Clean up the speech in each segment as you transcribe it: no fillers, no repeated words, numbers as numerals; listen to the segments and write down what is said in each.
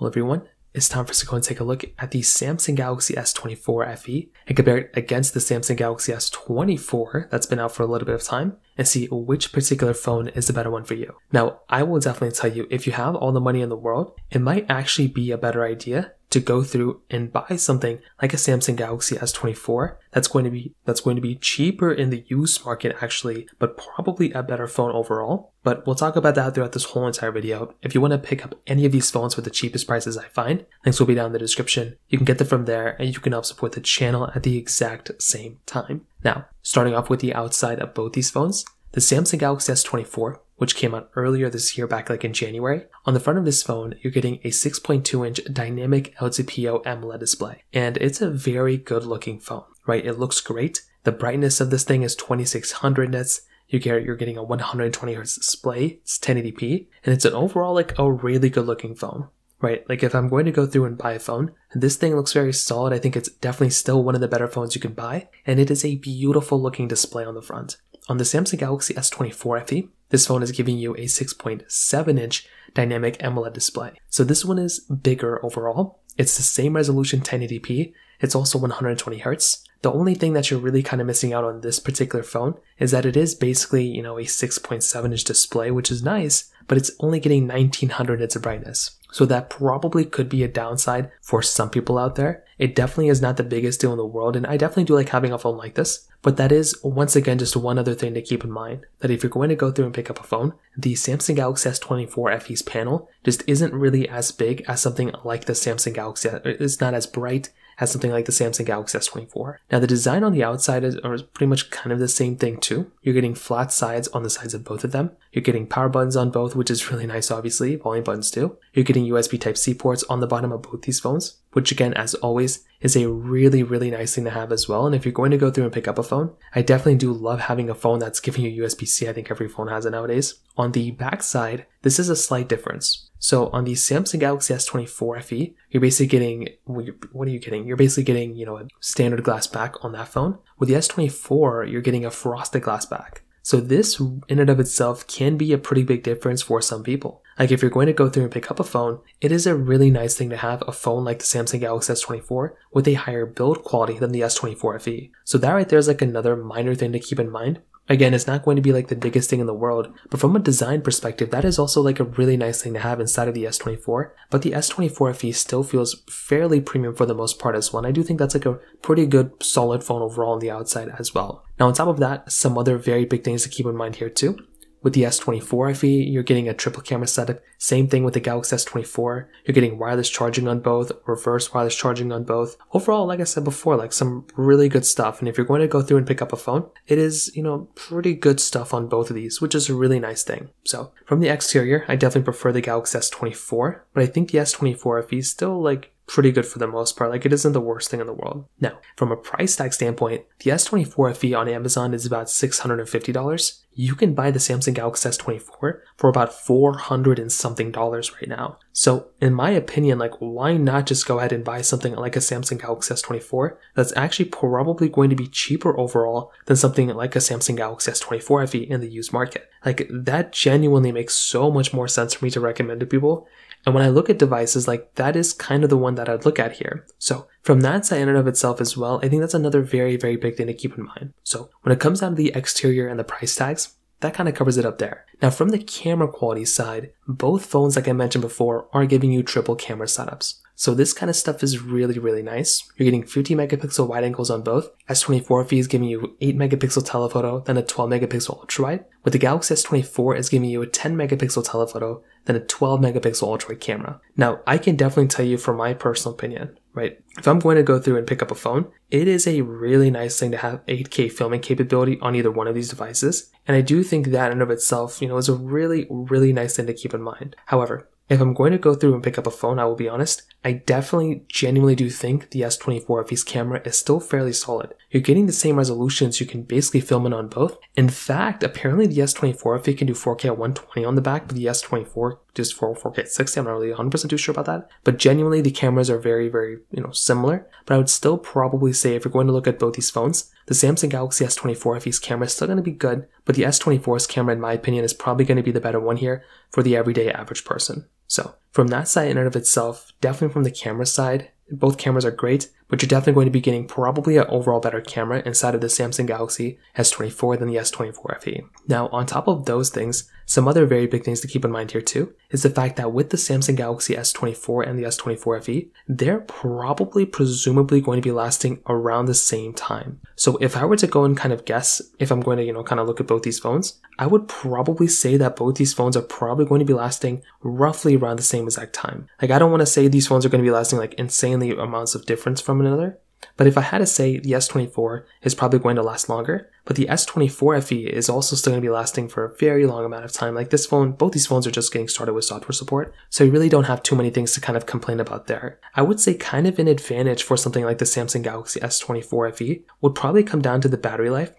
Well everyone, it's time for us to go and take a look at the Samsung Galaxy S24 FE and compare it against the Samsung Galaxy S24 that's been out for a little bit of time and see which particular phone is the better one for you. Now, I will definitely tell you, if you have all the money in the world, it might actually be a better idea to go through and buy something like a Samsung Galaxy S24 that's going to be cheaper in the used market actually, but probably a better phone overall. But we'll talk about that throughout this whole entire video. If you want to pick up any of these phones for the cheapest prices I find, links will be down in the description. You can get them from there and you can help support the channel at the exact same time. Now, starting off with the outside of both these phones, the Samsung Galaxy S24, which came out earlier this year back like in January. On the front of this phone, you're getting a 6.2-inch dynamic LTPO AMOLED display. And it's a very good looking phone, right? It looks great. The brightness of this thing is 2600 nits. You're getting a 120 Hz display. It's 1080p. And it's an overall like a really good looking phone, right? Like if I'm going to go through and buy a phone, this thing looks very solid. I think it's definitely still one of the better phones you can buy. And it is a beautiful looking display on the front. On the Samsung Galaxy S24 FE, this phone is giving you a 6.7-inch dynamic AMOLED display. So this one is bigger overall. It's the same resolution 1080p. It's also 120 Hz. The only thing that you're really kind of missing out on this particular phone is that it is basically, a 6.7-inch display, which is nice, but it's only getting 1900 nits of brightness. So that probably could be a downside for some people out there. It definitely is not the biggest deal in the world, and I definitely do like having a phone like this. But that is, once again, just one other thing to keep in mind, that if you're going to go through and pick up a phone, the Samsung Galaxy S24 FE's panel just isn't really as big as something like the Samsung Galaxy. It's not as bright as something like the Samsung Galaxy S24. Now the design on the outside is pretty much kind of the same thing too. You're getting flat sides on the sides of both of them. You're getting power buttons on both, which is really nice obviously, volume buttons too. You're getting USB Type-C ports on the bottom of both these phones, which again, as always, is a really, really nice thing to have as well. And if you're going to go through and pick up a phone, I definitely do love having a phone that's giving you USB-C. I think every phone has it nowadays. On the back side, this is a slight difference. So on the Samsung Galaxy S24 FE, you're basically getting, what are you getting? You're basically getting, a standard glass back on that phone. With the S24, you're getting a frosted glass back. So this in and of itself can be a pretty big difference for some people. Like if you're going to go through and pick up a phone, it is a really nice thing to have a phone like the Samsung Galaxy S24 with a higher build quality than the S24 FE. So that right there is like another minor thing to keep in mind. Again, it's not going to be like the biggest thing in the world, but from a design perspective, that is also like a really nice thing to have inside of the S24. But the S24 FE still feels fairly premium for the most part as well. And I do think that's like a pretty good solid phone overall on the outside as well. Now on top of that, some other very big things to keep in mind here too. With the S24 FE, you're getting a triple camera setup. Same thing with the Galaxy S24. You're getting wireless charging on both, reverse wireless charging on both. Overall, like I said before, like some really good stuff. And if you're going to go through and pick up a phone, it is, pretty good stuff on both of these, which is a really nice thing. So from the exterior, I definitely prefer the Galaxy S24, but I think the S24 FE is still like pretty good for the most part. Like it isn't the worst thing in the world. Now, from a price tag standpoint, the S24 FE on Amazon is about $650. You can buy the Samsung Galaxy S24 for about $400 and something right now. So in my opinion, like why not just go ahead and buy something like a Samsung Galaxy S24 that's actually probably going to be cheaper overall than something like a Samsung Galaxy S24 FE in the used market. Like that genuinely makes so much more sense for me to recommend to people. And when I look at devices, like that is kind of the one that I'd look at here. So from that side in and of itself as well, I think that's another very, very big thing to keep in mind. So when it comes down to the exterior and the price tags, that kind of covers it up there. Now from the camera quality side, both phones, like I mentioned before, are giving you triple camera setups. So this kind of stuff is really, really nice. You're getting 50 megapixel wide angles on both. S24 FE is giving you 8 megapixel telephoto, then a 12 megapixel ultra wide. With the Galaxy S24, it's giving you a 10 megapixel telephoto, then a 12 megapixel ultra wide camera. Now, I can definitely tell you from my personal opinion, right? If I'm going to go through and pick up a phone, it is a really nice thing to have 8K filming capability on either one of these devices. And I do think that in and of itself, is a really, really nice thing to keep in mind. However, if I'm going to go through and pick up a phone, I will be honest, I definitely genuinely do think the S24 FE's camera is still fairly solid. You're getting the same resolutions you can basically film in on both. In fact, apparently the S24 FE can do 4K at 120 on the back, but the S24 just for 4K at 60. I'm not really 100% too sure about that. But genuinely, the cameras are very, very, similar. But I would still probably say if you're going to look at both these phones, the Samsung Galaxy S24 FE's camera is still going to be good, but the S24's camera, in my opinion, is probably going to be the better one here for the everyday average person. So from that side in and of itself, definitely from the camera side, both cameras are great, but you're definitely going to be getting probably an overall better camera inside of the Samsung Galaxy S24 than the S24 FE. Now, on top of those things, some other very big things to keep in mind here too is the fact that with the Samsung Galaxy S24 and the S24 FE, they're probably presumably going to be lasting around the same time. So if I were to go and kind of guess if I'm going to, kind of look at both these phones, I would probably say that both these phones are probably going to be lasting roughly around the same exact time. Like, I don't want to say these phones are going to be lasting like insanely amounts of difference from another, but if I had to say, the S24 is probably going to last longer, but the S24 FE is also still going to be lasting for a very long amount of time. Like, this phone, both these phones are just getting started with software support, so you really don't have too many things to kind of complain about there. I would say kind of an advantage for something like the Samsung Galaxy S24 FE would probably come down to the battery life.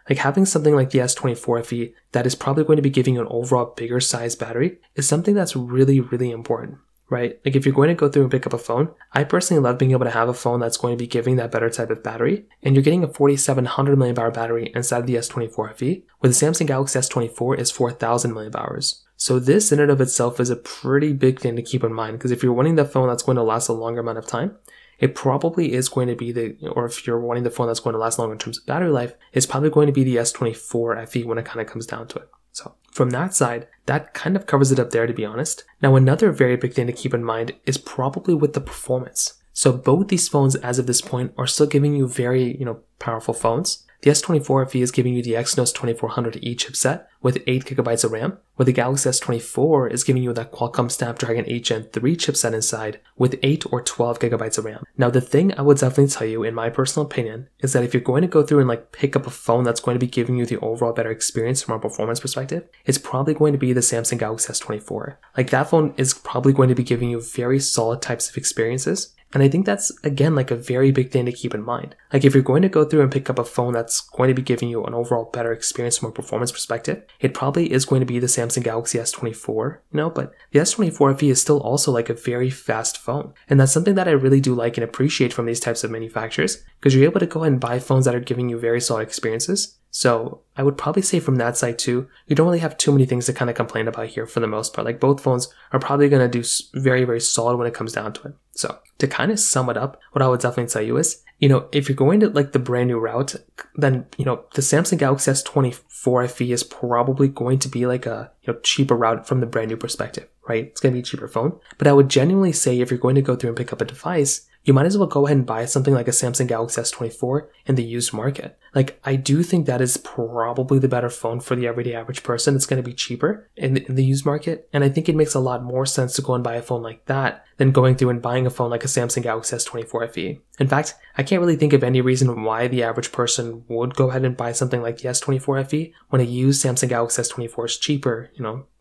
Like, having something like the S24 FE that is probably going to be giving you an overall bigger size battery is something that's really, really important. Right? Like, if you're going to go through and pick up a phone, I personally love being able to have a phone that's going to be giving that better type of battery, and you're getting a 4700 mAh battery inside of the S24 FE, where the Samsung Galaxy S24 is 4000 mAh. So this in and of itself is a pretty big thing to keep in mind, because if you're wanting the phone that's going to last a longer amount of time, it probably is going to be or if you're wanting the phone that's going to last longer in terms of battery life, it's probably going to be the S24 FE when it kind of comes down to it. So from that side, that kind of covers it up there, to be honest. Now, another very big thing to keep in mind is probably with the performance. So both these phones as of this point are still giving you very, powerful phones. The S24 FE is giving you the Exynos 2400E chipset with 8GB of RAM, where the Galaxy S24 is giving you that Qualcomm Snapdragon 8 Gen 3 chipset inside with 8 or 12GB of RAM. Now, the thing I would definitely tell you, in my personal opinion, is that if you're going to go through and pick up a phone that's going to be giving you the overall better experience from a performance perspective, it's probably going to be the Samsung Galaxy S24. Like, that phone is probably going to be giving you very solid types of experiences. And I think that's, again, a very big thing to keep in mind. Like, if you're going to go through and pick up a phone that's going to be giving you an overall better experience from a performance perspective, it probably is going to be the Samsung Galaxy S24, but the S24 FE is still also a very fast phone. And that's something that I really do like and appreciate from these types of manufacturers, because you're able to go ahead and buy phones that are giving you very solid experiences. So I would probably say from that side too, you don't really have too many things to kind of complain about here for the most part. Like, both phones are probably going to do very, very solid when it comes down to it. So to kind of sum it up, what I would definitely tell you is, if you're going to the brand new route, then, the Samsung Galaxy S24 FE is probably going to be a cheaper route from the brand new perspective, right? It's going to be a cheaper phone. But I would genuinely say, if you're going to go through and pick up a device, you might as well go ahead and buy something like a Samsung Galaxy S24 in the used market. I do think that is probably the better phone for the everyday average person. It's going to be cheaper in the used market. And I think it makes a lot more sense to go and buy a phone like that than going through and buying a phone like a Samsung Galaxy S24 FE. In fact, I can't really think of any reason why the average person would go ahead and buy something like the S24 FE when a used Samsung Galaxy S24 is cheaper,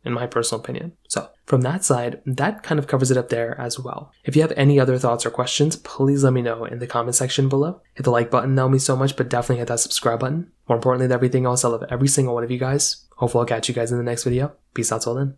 in my personal opinion. So from that side, that kind of covers it up there as well. If you have any other thoughts or questions, please let me know in the comment section below. Hit the like button, that would mean so much, but definitely hit that subscribe button. More importantly than everything else, I love every single one of you guys. Hopefully I'll catch you guys in the next video. Peace out till then.